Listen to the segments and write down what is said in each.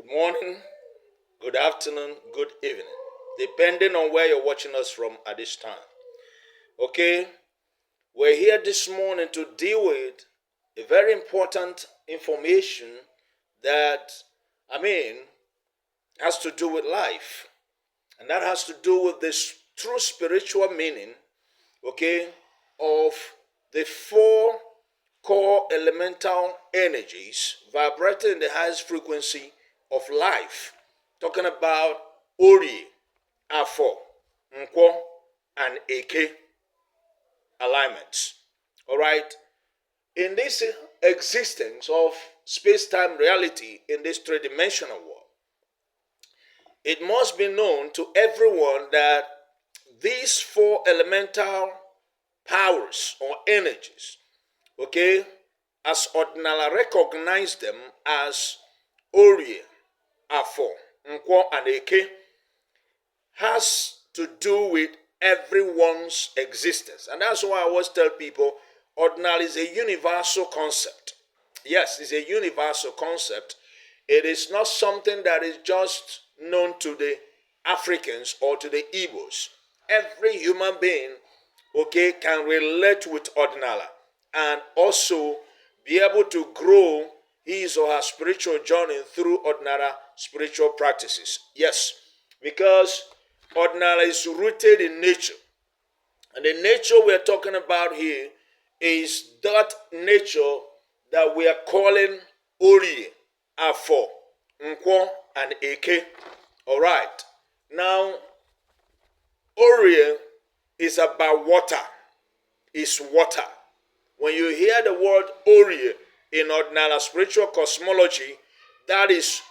good morning, good afternoon, good evening, depending on where you're watching us from at this time. Okay, we're here this morning to deal with a very important information that, has to do with life. And that has to do with this true spiritual meaning, okay, of the four core elemental energies vibrating in the highest frequency of life. Talking about Orie, Afo, Nkwo, and Eke alignments. All right. In this existence of space-time reality in this three-dimensional world, it must be known to everyone that these four elemental powers or energies, okay, as Odinala recognized them as Orie, Afo, Nkwo, and Eke, has to do with everyone's existence. And that's why I always tell people Ordinal is a universal concept. Yes, it's a universal concept. It is not something that is just known to the Africans or to the Igbos. Every human being, okay, can relate with Ordinala and also be able to grow his or her spiritual journey through Ordinala spiritual practices. Yes, because Odinala is rooted in nature. And the nature we're talking about here is that nature that we are calling Orie, Afo, Nkwo, and Eke. All right. Now, Orie is about water. It's water. When you hear the word Orie in Odinala spiritual cosmology, that is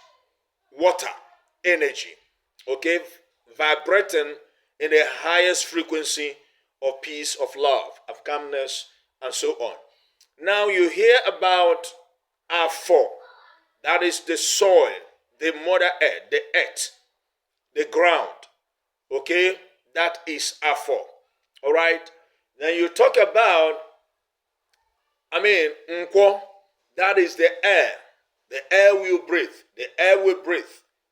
water energy. Okay? Vibrating in the highest frequency of peace, of love, of calmness, and so on. Now you hear about Afo. That is the soil, the mother earth, the ground. Okay? That is Afo. All right? Then you talk about, Nkwo. That is the air. The air we breathe. The air we breathe.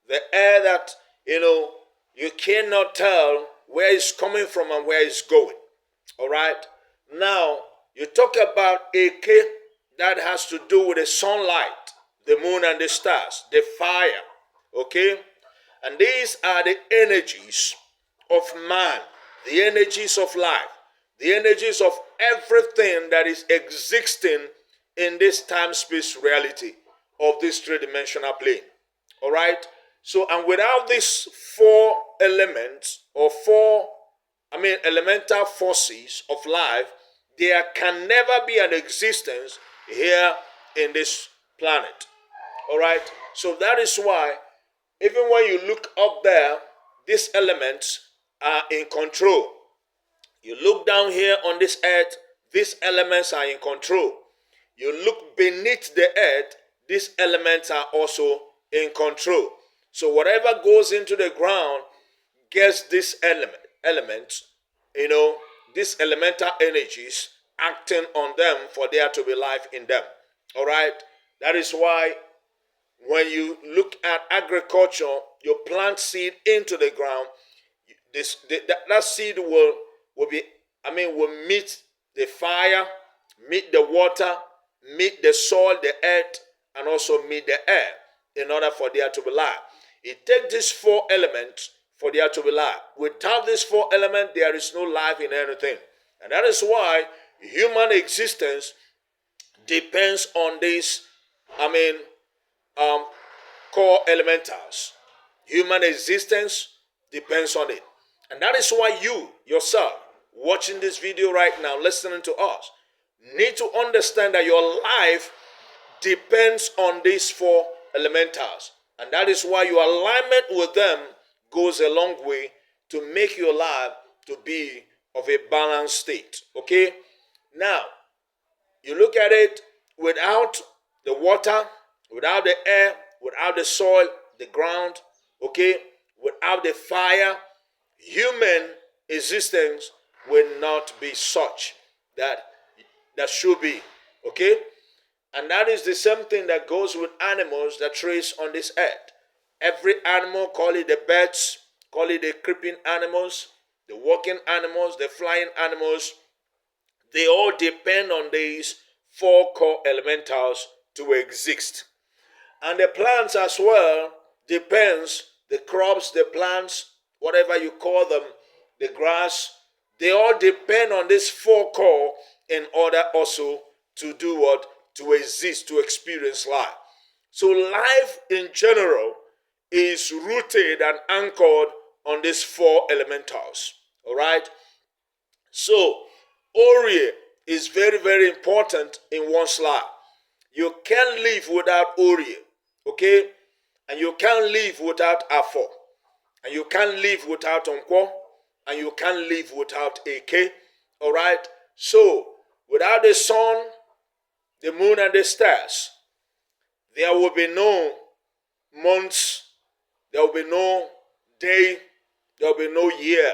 The air that, you cannot tell where it's coming from and where it's going. All right? Now, you talk about Eke, that has to do with the sunlight, the moon and the stars, the fire. Okay? And these are the energies of man, the energies of life, the energies of everything that is existing in this time-space reality of this three-dimensional plane. All right? So, and without these four elements or elemental forces of life, there can never be an existence here in this planet. All right? So that is why, even when you look up there, these elements are in control. You look down here on this earth, these elements are in control. You look beneath the earth, these elements are also in control. So whatever goes into the ground gets this elements, these elemental energies acting on them for there to be life in them. All right? That is why when you look at agriculture, you plant seed into the ground, that seed will meet the fire, meet the water, meet the soil, the earth, and also meet the air in order for there to be life. It takes these four elements for there to be life. Without these four elements, there is no life in anything. And that is why human existence depends on these, core elementals. Human existence depends on it. And that is why you, yourself, watching this video right now, listening to us, need to understand that your life depends on these four elementals. And that is why your alignment with them goes a long way to make your life to be of a balanced state. Okay? Now, you look at it without the water, without the air, without the soil, the ground, okay, without the fire, human existence will not be such that should be. Okay? And that is the same thing that goes with animals that trace on this earth. Every animal, call it the birds, call it the creeping animals, the walking animals, the flying animals, they all depend on these four core elementals to exist. And the plants as well depends, the crops, the plants, whatever you call them, the grass, they all depend on this four core in order also to do what? To exist, to experience life. So life in general is rooted and anchored on these four elementals. All right? So, Orie is very, very important in one's life. You can't live without Orie, okay? And you can't live without Afo. And you can't live without Nkwo. And you can't live without Eke. All right? So, without the sun, the moon, and the stars, there will be no months, there will be no day, there will be no year.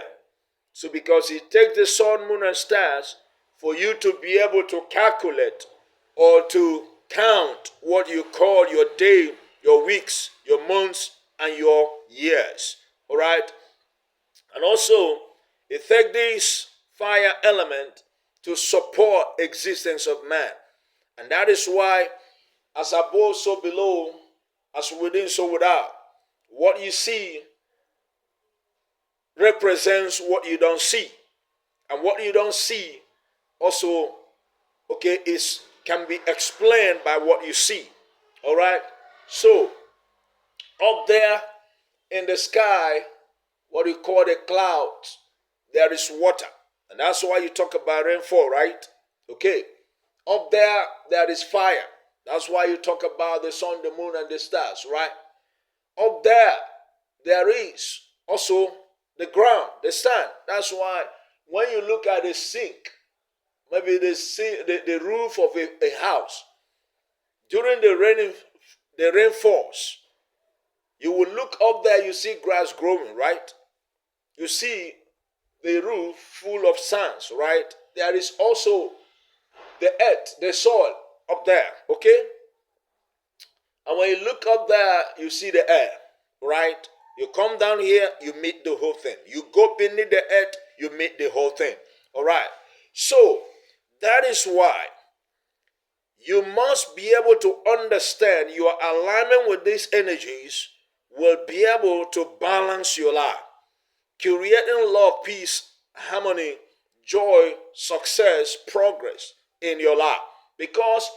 So because it takes the sun, moon, and stars for you to be able to calculate or to count what you call your day, your weeks, your months, and your years. All right? And also, it takes this fire element to support existence of man. And that is why, as above, so below, as within, so without. What you see represents what you don't see. And what you don't see also, okay, can be explained by what you see. All right? So, up there in the sky, what you call the clouds, there is water. And that's why you talk about rainfall, right? Okay. Up there, there is fire. That's why you talk about the sun, the moon, and the stars, right? Up there, there is also the ground, the sand. That's why when you look at the sink, maybe the roof of a house, during the rainfalls, you will look up there, you see grass growing, right? You see the roof full of sands, right? There is also the earth, the soil up there, okay? And when you look up there, you see the air, right? You come down here, you meet the whole thing. You go beneath the earth, you meet the whole thing, all right? So, that is why you must be able to understand your alignment with these energies will be able to balance your life, creating love, peace, harmony, joy, success, progress in your life. Because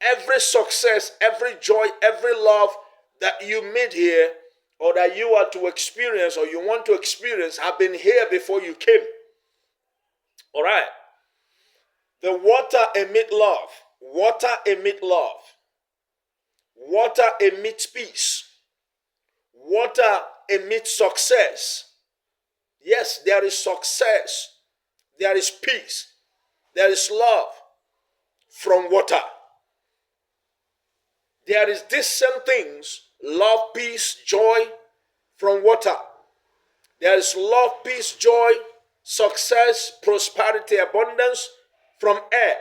every success, every joy, every love that you meet here or that you are to experience or you want to experience have been here before you came. All right. The water emit love. Water emit love. Water emits peace. Water emits success. Yes, there is success. There is peace. There is love from water. There is these same things, love, peace, joy from water. There is love, peace, joy, success, prosperity, abundance from air.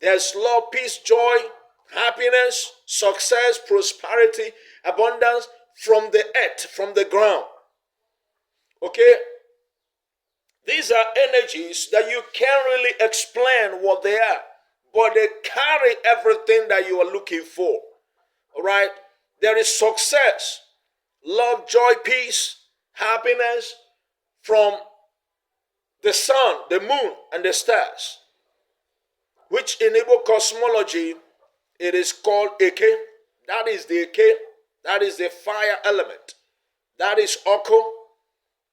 There's love, peace, joy, happiness, success, prosperity, abundance from the earth, from the ground. Okay? These are energies that you can't really explain what they are, but they carry everything that you are looking for. All right? There is success, love, joy, peace, happiness from the sun, the moon, and the stars, which in Igbo cosmology, it is called Eke. That is the Eke. That is the fire element. That is Oko.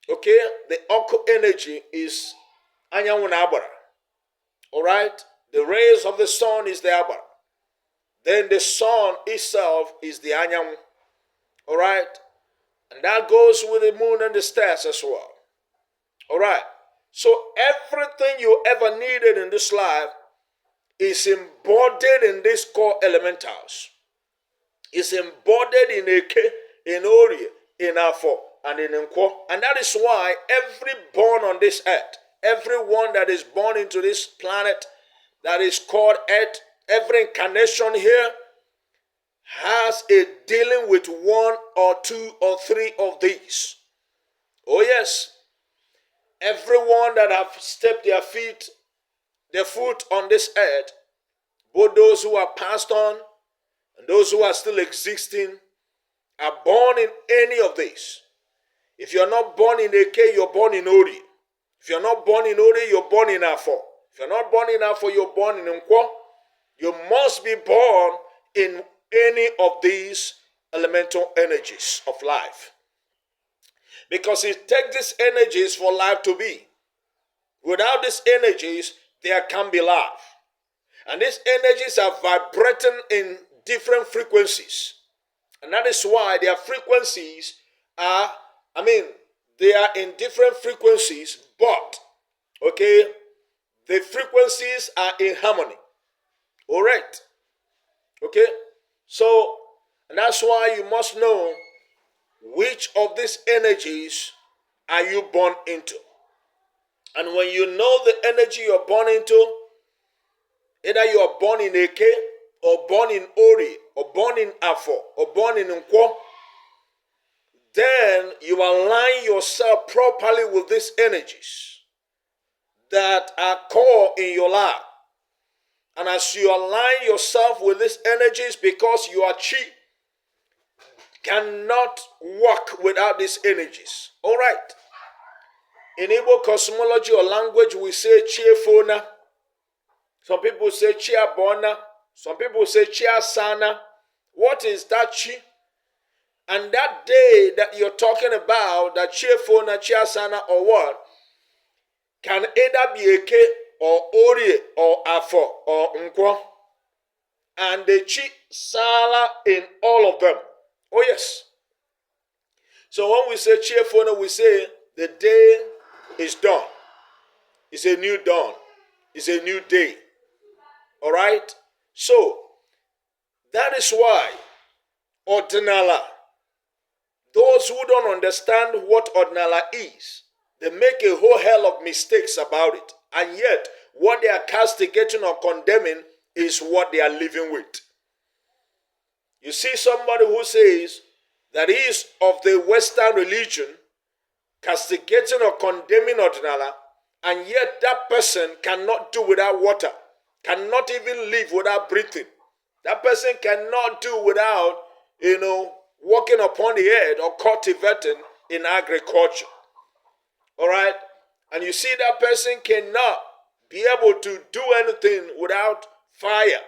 Okay? The Oko energy is Anyanwu na Abara. All right? The rays of the sun is the Abara. Then the sun itself is the Anyanwu. All right? And that goes with the moon and the stars as well. All right? So everything you ever needed in this life is embodied in these core elementals. It's embodied in Eke, in Orie, in Afo, and in Nkwo. And that is why every born on this earth, everyone that is born into this planet that is called earth, every incarnation here has a dealing with one or two or three of these. Oh yes, everyone that have stepped their foot on this earth, both those who are passed on and those who are still existing, are born in any of these. If you're not born in Eke, you're born in Orie. If you're not born in Orie, you're born in Afo. If you're not born in Afo, you're born in Nkwo. You must be born in any of these elemental energies of life. Because it takes these energies for life to be. Without these energies, there can be life. And these energies are vibrating in different frequencies. And that is why their frequencies are, they are in different frequencies, but, okay, the frequencies are in harmony. All right. Okay. So, and that's why you must know which of these energies are you born into. And when you know the energy you're born into, either you are born in Eke, or born in Orie, or born in Afo, or born in Nkwo, then you align yourself properly with these energies that are core in your life. And as you align yourself with these energies, because you are chi, cannot work without these energies. All right. In Igbo cosmology or language, we say chiefona. Some people say chiabona. Some people say chiasana. What is that chi? And that day that you're talking about, that chiefona, chiasana, or what, can either be Eke or Orie or Afo or Nkwo. And the chi sala in all of them. Oh yes. So when we say chiefona, we say the day is done. It's a new dawn. It's a new day. All right? So, that is why Odinala, those who don't understand what Odinala is, they make a whole hell of mistakes about it. And yet, what they are castigating or condemning is what they are living with. You see somebody who says that he is of the Western religion, castigating or condemning Odinala, and yet that person cannot do without water, cannot even live without breathing. That person cannot do without, walking upon the earth or cultivating in agriculture. All right? And you see that person cannot be able to do anything without fire.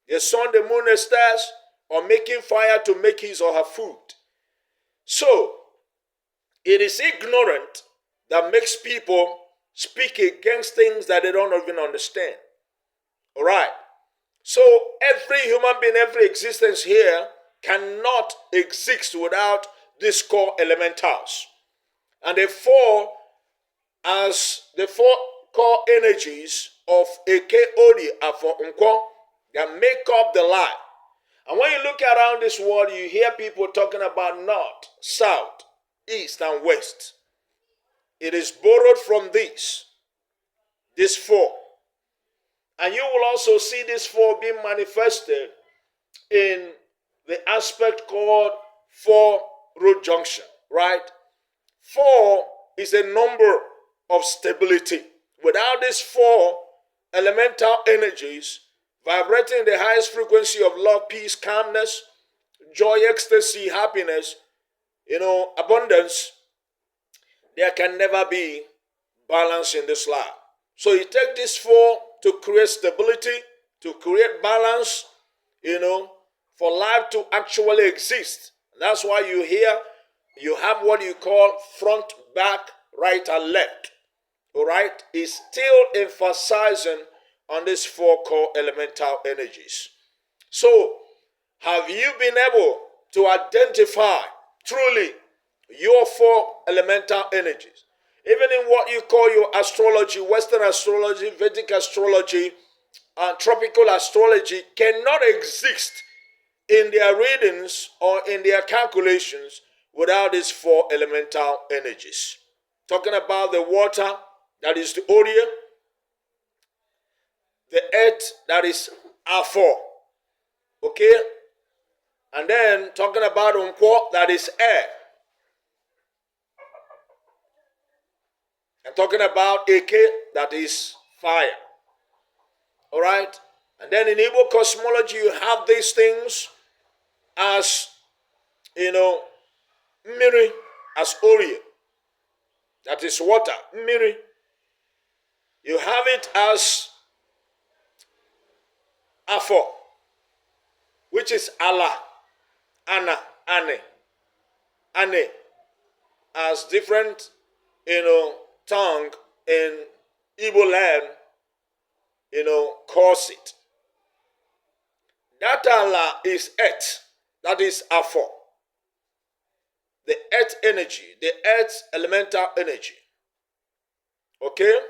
The sun, the moon, the stars, or making fire to make his or her food. So, it is ignorant that makes people speak against things that they don't even understand. All right. So every human being, every existence here cannot exist without these core elementals. And the four core energies of Eke, Orie, Afo, Nkwo that make up the life. And when you look around this world, you hear people talking about north, south, east, and west. It is borrowed from these four. And you will also see these four being manifested in the aspect called four-root junction, right? 4 is a number of stability. Without these 4 elemental energies vibrating the highest frequency of love, peace, calmness, joy, ecstasy, happiness, abundance, there can never be balance in this life. So you take these 4 to create stability, to create balance, for life to actually exist. That's why you have what you call front, back, right, and left. All right? It's still emphasizing on these 4 core elemental energies. So, have you been able to identify truly your 4 elemental energies? Even in what you call your astrology, Western astrology, Vedic astrology, and tropical astrology cannot exist in their readings or in their calculations without these 4 elemental energies. Talking about the water, that is the Orie, the earth, that is Afo. Okay? And then talking about Nkwo, that is air. And talking about Eke, that is fire. All right? And then in Igbo cosmology, you have these things as, Miri, as Orie, that is water, Miri. You have it as Afo, which is Allah, Anna, Ane, as different, tongue in Igbo land, calls it. That Allah is earth, that is Afo. The earth energy, the earth elemental energy. Okay?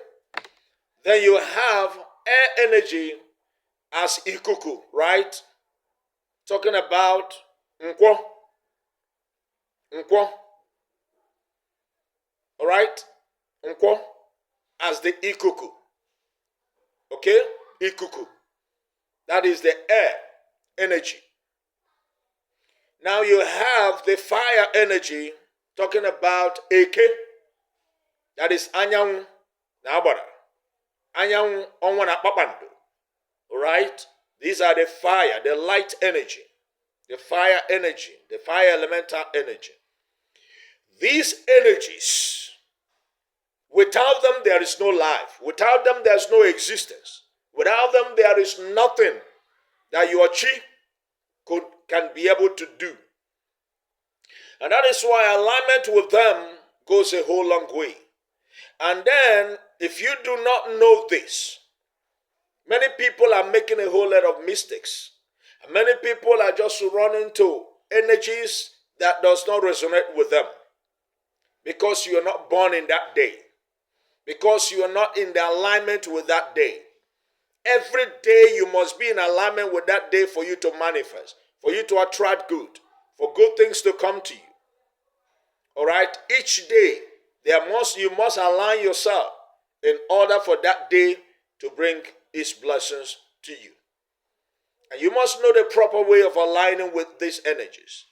Then you have air energy as Ikuku, right? Talking about Nkwo. All right? Nkwo as the Ikuku. Okay? Ikuku. That is the air energy. Now you have the fire energy, talking about Eke. That is Anyanwụ na Agbara. Anyanwụ ọnwa na kpakpando. Alright? These are the fire, the light energy. The fire energy, the fire elemental energy. These energies, without them there is no life. Without them there is no existence. Without them there is nothing that your chi can be able to do. And that is why alignment with them goes a whole long way. And then, if you do not know this, many people are making a whole lot of mistakes. And many people are just running to energies that does not resonate with them. Because you are not born in that day. Because you are not in the alignment with that day. Every day you must be in alignment with that day for you to manifest, for you to attract good, for good things to come to you. All right? Each day, you must align yourself in order for that day to bring its blessings to you. And you must know the proper way of aligning with these energies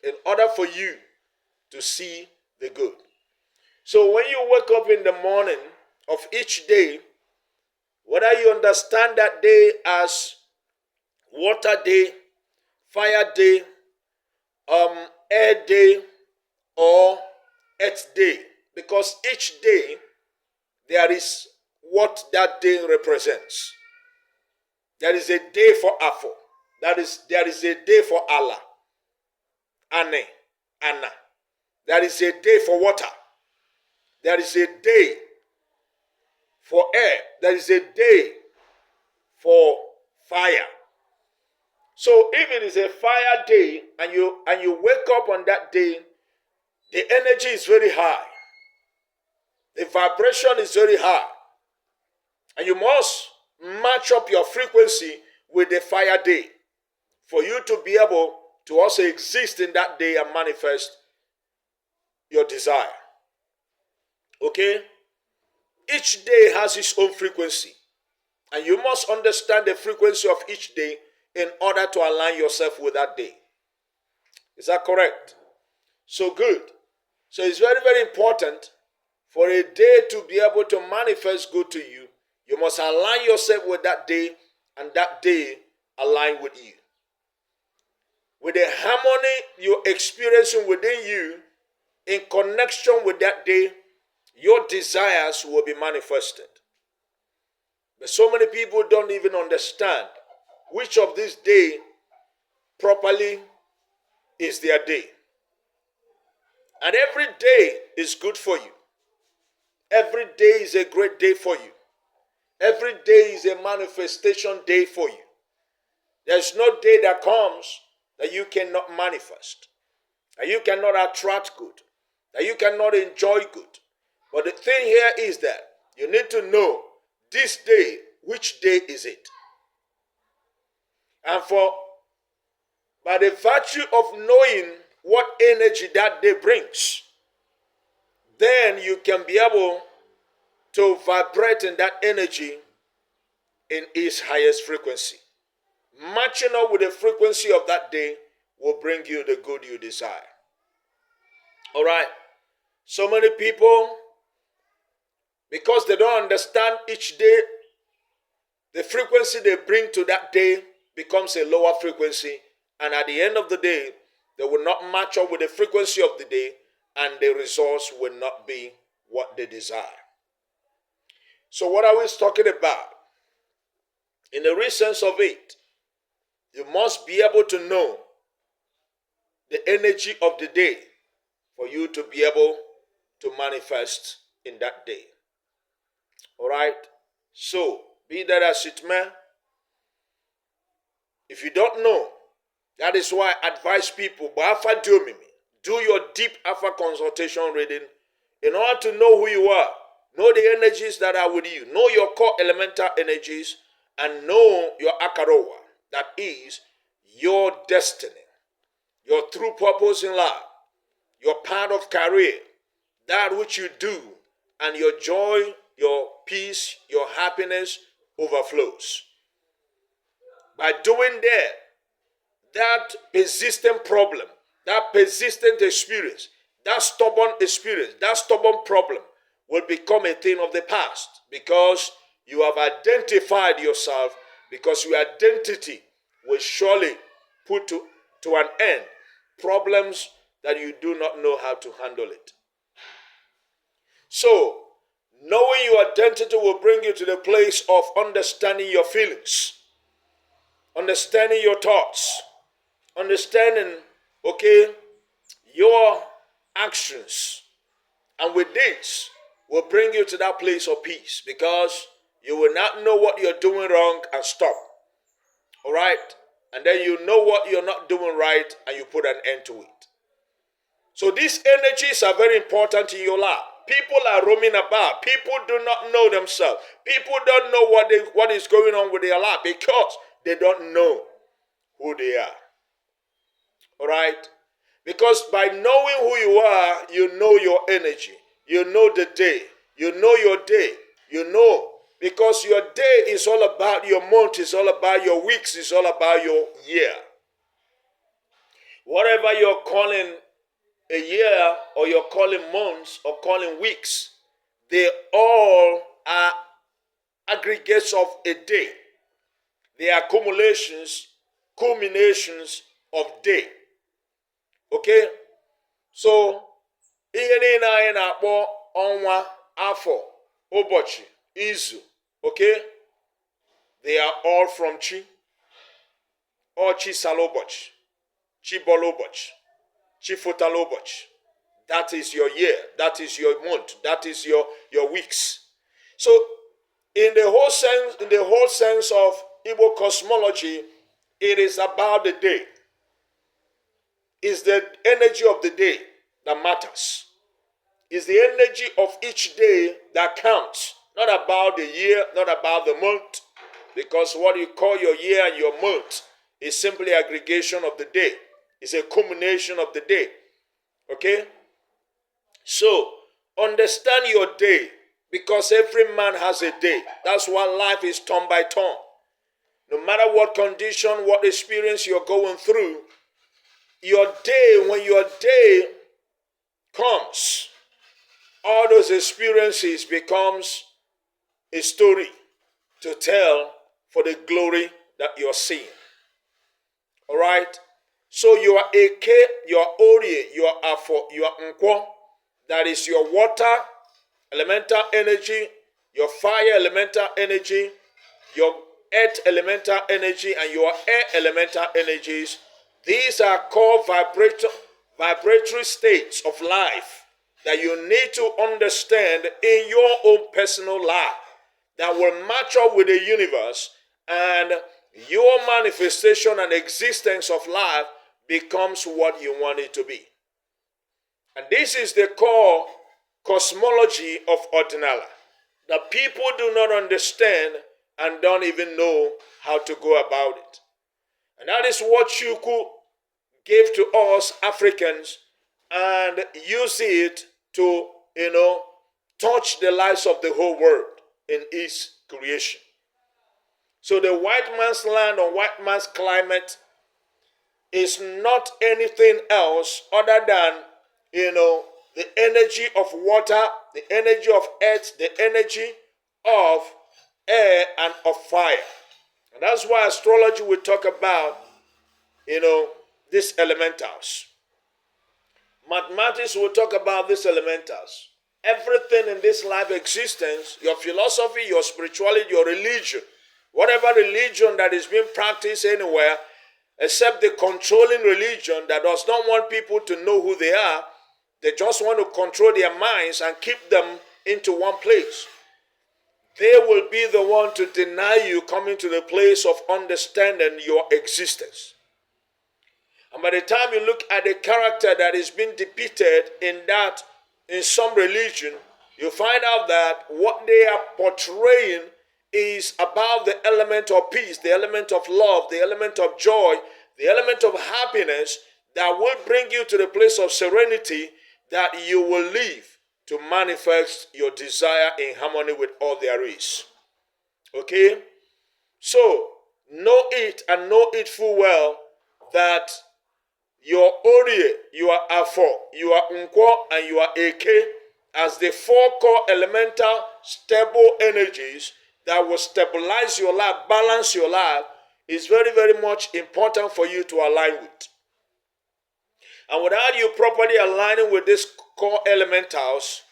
in order for you to see the good. So when you wake up in the morning of each day, whether you understand that day as water day, fire day, air day, or earth day, because each day there is what that day represents. There is a day for Afo. There is a day for Allah. Ane, Anna. There is a day for water. There is a day for air. There is a day for fire. So if it is a fire day and you wake up on that day, the energy is very high. The vibration is very high. And you must match up your frequency with the fire day for you to be able to also exist in that day and manifest your desire. Okay? Each day has its own frequency. And you must understand the frequency of each day in order to align yourself with that day. Is that correct? So good. So it's very, very important for a day to be able to manifest good to you. You must align yourself with that day and that day align with you. With the harmony you're experiencing within you in connection with that day, your desires will be manifested. But so many people don't even understand which of this day properly is their day. And every day is good for you. Every day is a great day for you. Every day is a manifestation day for you. There's no day that comes that you cannot manifest, that you cannot attract good, that you cannot enjoy good. But the thing here is that you need to know this day, which day is it? And by the virtue of knowing what energy that day brings, then you can be able to vibrate in that energy in its highest frequency. Matching up with the frequency of that day will bring you the good you desire. All right. So many people, because they don't understand each day, the frequency they bring to that day becomes a lower frequency. And at the end of the day, they will not match up with the frequency of the day, and the results will not be what they desire. So what are we talking about? In the real sense of it, you must be able to know the energy of the day for you to be able to manifest in that day. All right? So, be that as it may, if you don't know, that is why I advise people, do your deep alpha consultation reading in order to know who you are, know the energies that are with you, know your core elemental energies, and know your akarowa, that is your destiny, your true purpose in life, your path of career, that which you do, and your joy, your peace, your happiness overflows. By doing that persistent problem, that persistent experience, that stubborn problem will become a thing of the past, because you have identified yourself, because your identity will surely put to an end problems that you do not know how to handle it. So, knowing your identity will bring you to the place of understanding your feelings, understanding your thoughts, understanding, your actions. And with this, will bring you to that place of peace, because you will not know what you're doing wrong and stop. All right? And then you know what you're not doing right, and you put an end to it. So these energies are very important in your life. People are roaming about. People do not know themselves. People don't know what is going on with their life, because they don't know who they are. All right? Because by knowing who you are, you know your energy. You know the day. You know your day. You know. Because your day is all about your month, is all about your weeks, is all about your year. Whatever you're calling a year, or you're calling months, or calling weeks, they all are aggregates of a day. They are culminations of day. Okay? So, ihe niile anyị na-akpọ ọnwa, afọ, ụbọchị, izu, okay? They are all from Chi. Or Chi Saloboch, Chi Boloboch, Chi Futaloboch. That is your year. That is your month. That is your weeks. So, in the whole sense of Igbo cosmology, it is about the day. It's the energy of the day that matters. It's the energy of each day that counts. Not about the year, not about the month. Because what you call your year and your month is simply aggregation of the day. It's a culmination of the day. Okay? So, understand your day, because every man has a day. That's why life is turn by turn. No matter what condition, what experience you're going through, your day, when your day comes, all those experiences becomes a story to tell for the glory that you're seeing. All right? So you are Eke, you are Orie, you are Afo, you are Nkwo. That is your water elemental energy, your fire elemental energy, your earth elemental energy, and your air elemental energies. These are called vibratory states of life that you need to understand in your own personal life that will match up with the universe, and your manifestation and existence of life becomes what you want it to be. And this is the core cosmology of Odinala that people do not understand and don't even know how to go about it. And that is what Chukwu gave to us Africans, and use it to, touch the lives of the whole world in his creation. So the white man's land or white man's climate is not anything else other than, the energy of water, the energy of earth, the energy of air, and of fire. And that's why astrology will talk about, these elementals. Mathematics will talk about these elementals. Everything in this life existence, your philosophy, your spirituality, your religion, whatever religion that is being practiced anywhere, except the controlling religion that does not want people to know who they are, they just want to control their minds and keep them into one place. They will be the one to deny you coming to the place of understanding your existence. And by the time you look at the character that is being depicted in some religion, you find out that what they are portraying is about the element of peace, the element of love, the element of joy, the element of happiness that will bring you to the place of serenity that you will live to manifest your desire in harmony with all there is. Okay? So, know it and know it full well that your Orie, you are Afo, you are Nkwo, and you are Eke as the four core elemental stable energies that will stabilize your life, balance your life, is very, very much important for you to align with. And without you properly aligning with these core elementals,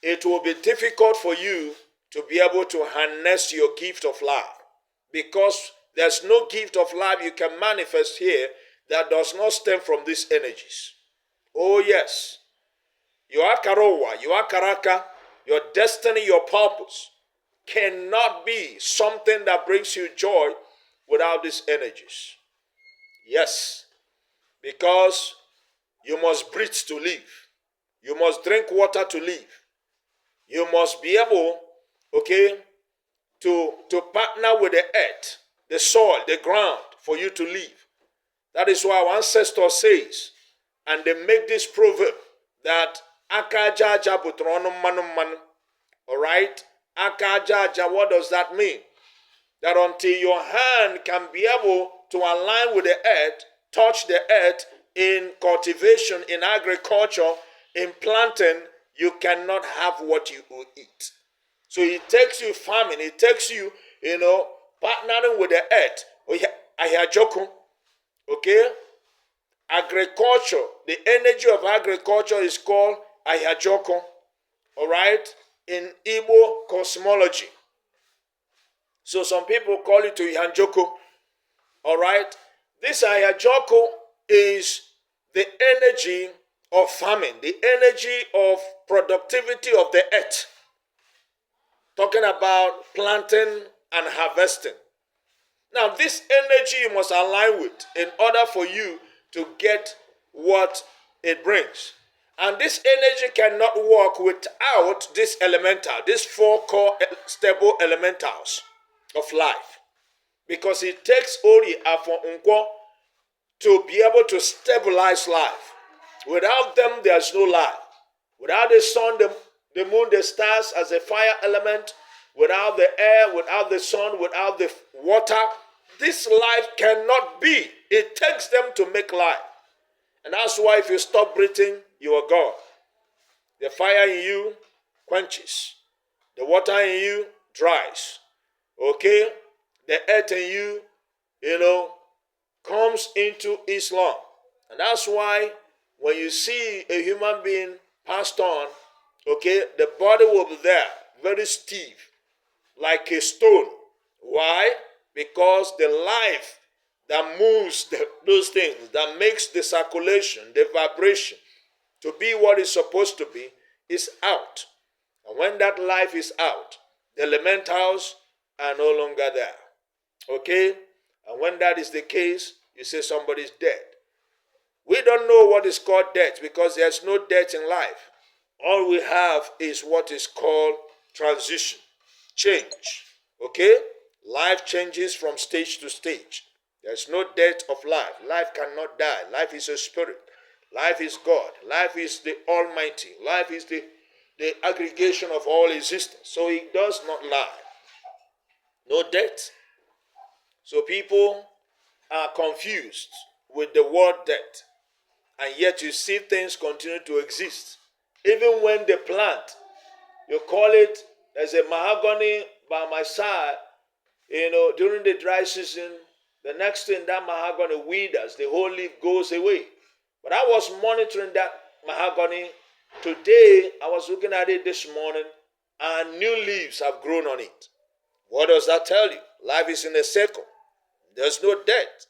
it will be difficult for you to be able to harness your gift of life, because there's no gift of life you can manifest here that does not stem from these energies. Oh yes, your Akarowa, your Akaraka, your destiny, your purpose cannot be something that brings you joy without these energies. Yes, because you must breathe to live. You must drink water to live. You must be able, to partner with the earth, the soil, the ground for you to live. That is why our ancestor says, and they make this proverb, that akajaja butronum manum manum. Alright? Akajaja, what does that mean? That until your hand can be able to align with the earth, touch the earth in cultivation, in agriculture, in planting, you cannot have what you will eat. So it takes you farming, it takes you, partnering with the earth. Ahyajoku. Okay? Agriculture, the energy of agriculture is called Ahyajoku. Alright? In Igbo cosmology. So some people call it Ihanjoku. Alright? This Ahyajoku is the energy of farming, the energy of productivity of the earth. Talking about planting and harvesting. Now, this energy you must align with in order for you to get what it brings. And this energy cannot work without this elemental, these four core stable elementals of life. Because it takes Orie for Nkwo to be able to stabilize life. Without them, there's no life. Without the sun, the moon, the stars as a fire element, without the air, without the sun, without the water, this life cannot be. It takes them to make life. And that's why if you stop breathing, you are gone. The fire in you quenches. The water in you dries. Okay? The earth in you, comes into Islam. And that's why when you see a human being passed on, the body will be there, very stiff, like a stone. Why? Because the life that moves those things, that makes the circulation, the vibration, to be what it's supposed to be, is out. And when that life is out, the elementals are no longer there. Okay? And when that is the case, you say somebody's dead. We don't know what is called death because there's no death in life. All we have is what is called transition, change. Okay? Life changes from stage to stage. There's no death of life. Life cannot die. Life is a spirit. Life is God. Life is the Almighty. Life is the aggregation of all existence. So it does not lie. No death. So people are confused with the word death, and yet you see things continue to exist. Even when they plant, you call it, there's a mahogany by my side, during the dry season, the next thing that mahogany withers, the whole leaf goes away. But I was monitoring that mahogany. Today, I was looking at it this morning, and new leaves have grown on it. What does that tell you? Life is in a circle. There's no death.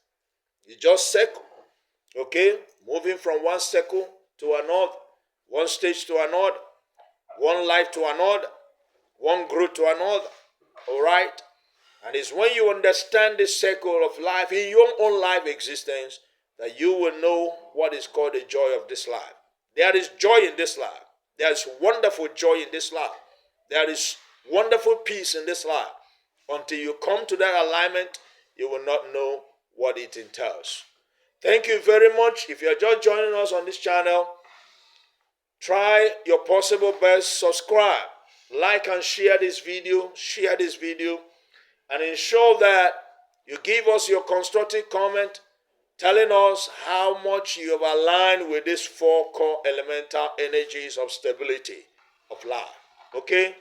You just circle. Okay? Moving from one circle to another, one stage to another, one life to another, one growth to another. All right? And it's when you understand this circle of life in your own life existence that you will know what is called the joy of this life. There is joy in this life. There is wonderful joy in this life. There is wonderful peace in this life. Until you come to that alignment, you will not know what it entails. Thank you very much. If you're just joining us on this channel, try your possible best, subscribe, like and share this video, and ensure that you give us your constructive comment telling us how much you have aligned with these 4 core elemental energies of stability of life. Okay?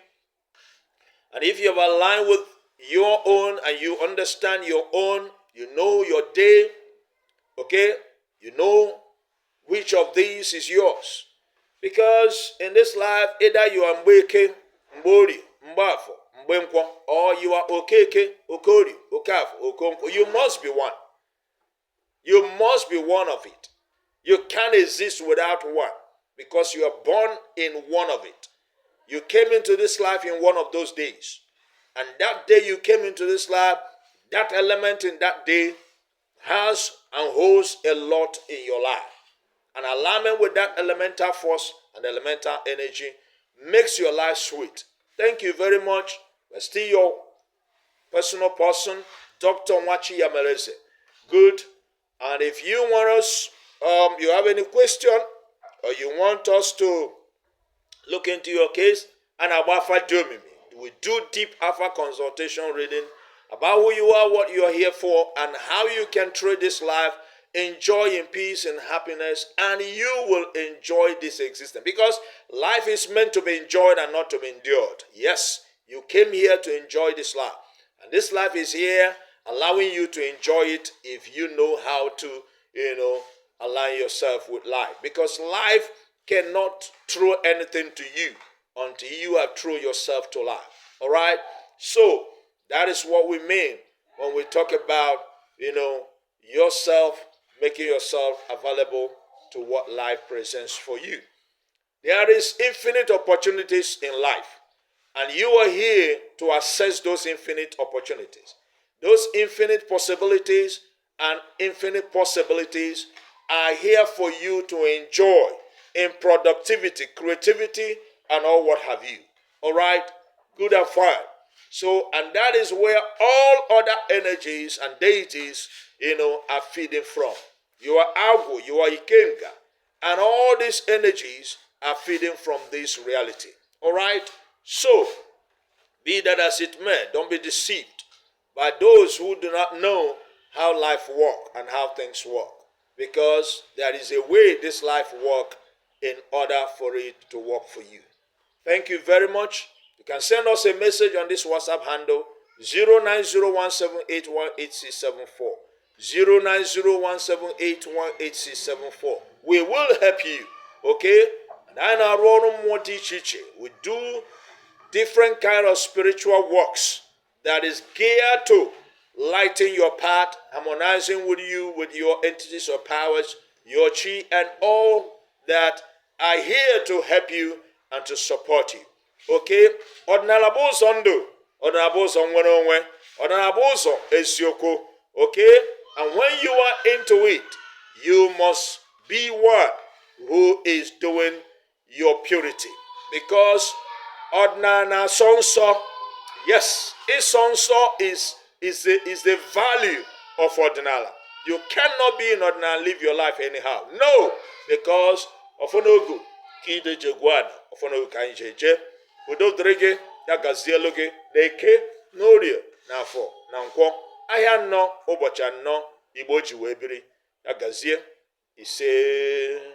And if you have aligned with your own and you understand your own, you know your day, okay? You know which of these is yours. Because in this life, either you are Nkwo Eke, Orie, Nkwo, or you are Okeke, Orie, Okafo, Okonkwo. You must be one. You must be one of it. You can't exist without one because you are born in one of it. You came into this life in one of those days. And that day you came into this life, that element in that day has and holds a lot in your life. An alignment with that elemental force and elemental energy makes your life sweet. Thank you very much. We're still your personal person, Dr. Nwachi Yamereze. Good. And if you want us, you have any question, or you want us to look into your case, and we do deep alpha consultation reading about who you are, what you are here for, and how you can trade this life, enjoy in peace and happiness, and you will enjoy this existence. Because life is meant to be enjoyed and not to be endured. Yes, you came here to enjoy this life. And this life is here allowing you to enjoy it if you know how to, align yourself with life. Because life cannot throw anything to you until you have thrown yourself to life. All right? So, that is what we mean when we talk about, yourself, making yourself available to what life presents for you. There is infinite opportunities in life, and you are here to access those infinite opportunities. Those infinite possibilities and infinite possibilities are here for you to enjoy in productivity, creativity, and all what have you. All right? Good and fine. So, and that is where all other energies and deities, are feeding from. You are Agwo, you are Ikenga, and all these energies are feeding from this reality. All right? So, be that as it may, don't be deceived by those who do not know how life works and how things work. Because there is a way this life works in order for it to work for you. Thank you very much. You can send us a message on this WhatsApp handle 09017818674. 09017818674. We will help you. Okay? And I know we do different kind of spiritual works that is geared to lighten your path, harmonizing with you, with your entities or powers, your chi, and all that are here to help you and to support you. Okay? Odinala bozondo, Odinala bozo onwe, Odinala bozo esioko. Okay? And when you are into it, you must be one who is doing your purity. Because Odinala sonso, yes, his sonso is the value of Odinala. You cannot be in Odinala and live your life anyhow. No, because of onogu kide jegwana, of onogu kanjeje, udo drege ya gazieloge, Eke, Orie, na Nkwo, ahịa nnọọ ụbọchị anọ Igbo ji wee biri. Agazie ise.